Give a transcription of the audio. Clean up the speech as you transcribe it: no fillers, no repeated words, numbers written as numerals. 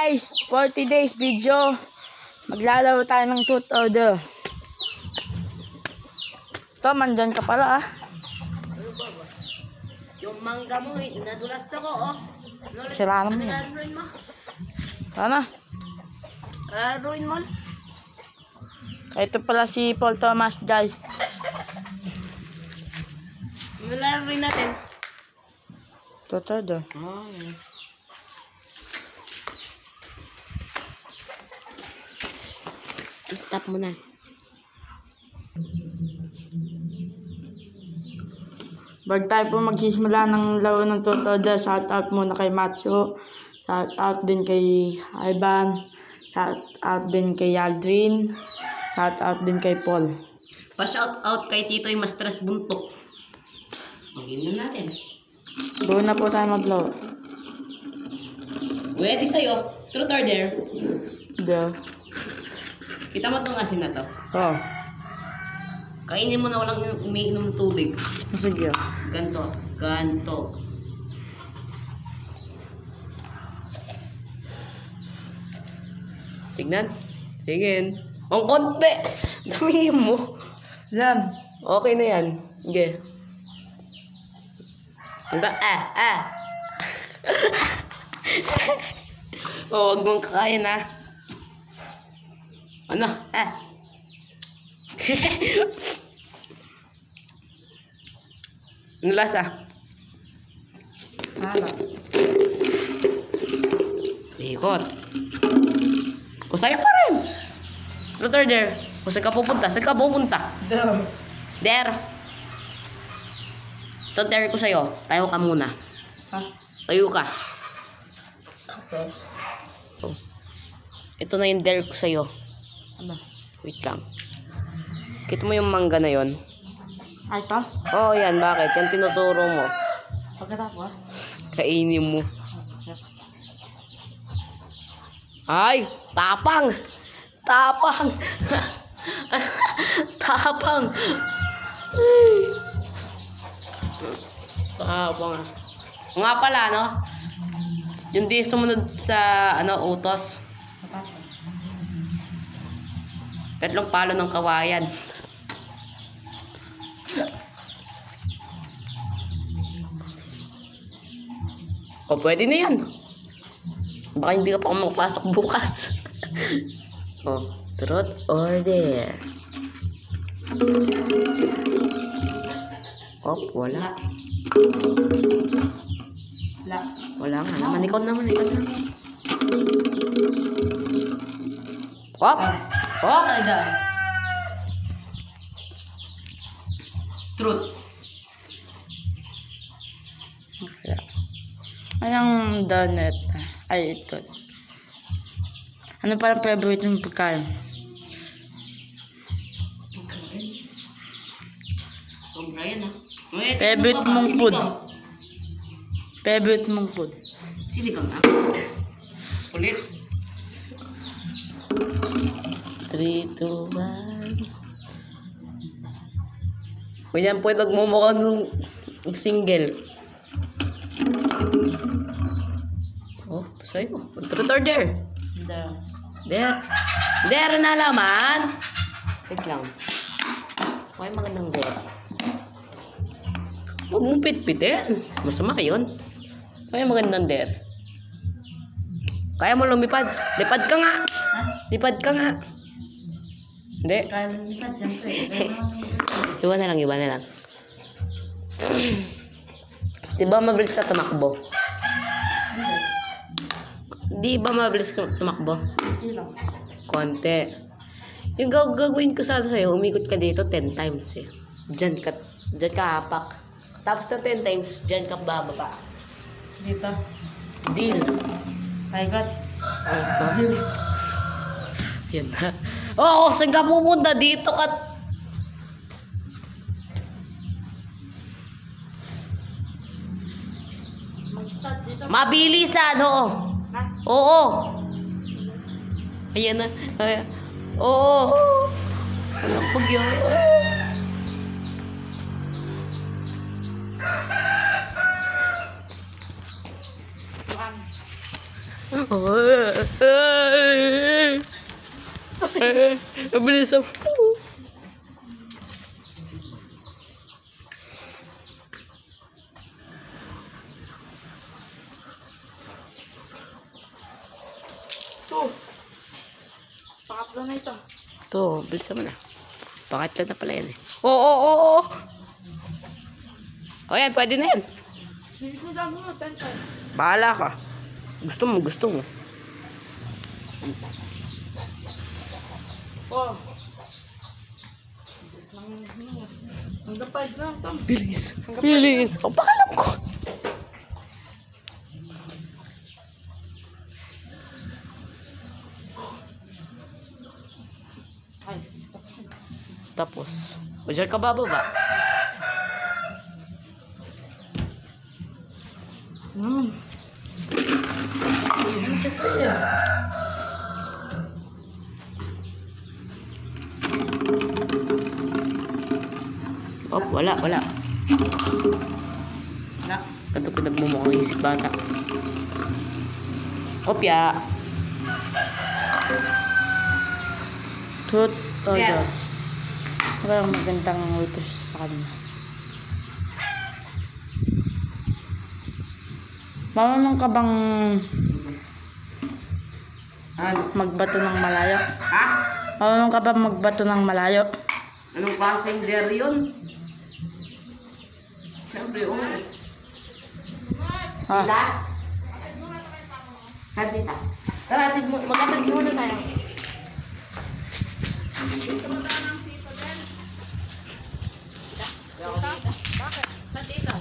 guys, 40 days video. Maglalaro tayo ng truth order. Ito, mandyan ka pala ah. Yung mangga mo, nadulas ako oh. Sira naman yan. Laruin mo. Sana. Laruin mo. Ito pala si Paul Thomas guys. Laruin natin. Truth order. Oh, yeah. Stop mo na. Bago tayo po magsisimula ng laro ng truth order, shout out muna kay Matsu. Shout out din kay Ivan. Shout out din kay Aldrin. Shout out din kay Paul. Pa-shout out kay Titoy Mastres Buntok. Magiging natin. Doon na po tayo maglaro. Pwede sa'yo. Truth or dare? There. Kita mo itong asin na to. Oh. Kainin mo na walang umiinom ng tubig. Sige. Ganto. Ganto. Tignan. Tingin. Ang konti. Damihin mo. Yan. Okay na yan. Sige. Hanggang oh, wag mong kakain ha. Ano? Ano lasa? Hala. Ikot. Kusaya pa rin. Truth or dare? Kung saan ka pupunta? Saan ka pupunta? There. Dare. Ito dare ko sa'yo. Tayo ka muna. Ha? Tayo ka. Okay. Oh. Ito na yung dare ko sa'yo. Ano? Wait lang. Kita mo yung mangga na yon? Ay, ito? Oo, yan. Bakit? Yan tinuturo mo. Pagkatapos? Kainin mo. Ay! Tapang! Tapang! Tapang! Ay. Tapang ah. Nga pala, no? Yung di sumunod sa, utos. Tatlong palo ng kawayan. O, pwede na yan. Baka hindi ka pa makapasok bukas. O, truth or dare? Oh, wala. Wala. Wala nga naman. Ikaw naman. Hop! Hop! Ay, dahil. Truth. Anong donut? Ay, ito. Ano parang favorite mong pagkain? Sobra yan ah. Favorite mong food? Favorite mong food? Sinigang ah. Ulit. 3, 2, 1. Ganyan po yung nagmumukha ng single. Oh, sa'yo. Truth or dare? There. Dare. Dare na laman. Wait lang. Okay, magandang dare. Huwag mong pitpitin. Masama yun. Okay, magandang dare. Kaya mo lumipad. Lipad ka nga. Lipad ka nga. Hindi. Kaya lumipad, siyempre. Iba na lang. Diba mabilis ka tumakbo? Di ba mabilis ka tumakbo? Hindi lang. Konti. Yung gagawin ko sana sa'yo, umikot ka dito 10 times eh. Diyan ka hapak. Tapos na 10 times, diyan ka bababa. Dito. Deal. I got. Yan na. Oo, saan ka pupunta? Dito ka. Mag-start dito. Mabilisan, oo. Ha? Oo. Ayan na. Ayan. Oo. Anak pag yun. Bilis ako. Ito. Pangatlo na ito. Ito, bilis mo na. Pangatlo na pala yan eh. Oo. O yan, pwede na yan. Bilis mo dami mo, 10. Bahala ka. Gusto mo. Oh. Hanggang 5 na ito. Bilis. O, pakalam ko. Ay. Tapos, ujar ka bababa. Oh, wala. Na. Ito pinagmumukhang isip bata. Kopya. Tut. Oh, Yeah. Parang magandang utos sa kanya. Marunong ka bang magbato ng malayo? Ha? Marunong ka bang magbato ng malayo? Anong klaseng dare yun? Siyempre, oo. Ha? Tita? Saan tita? Tara, mag-atag muna tayo. Bakit? Saan tita?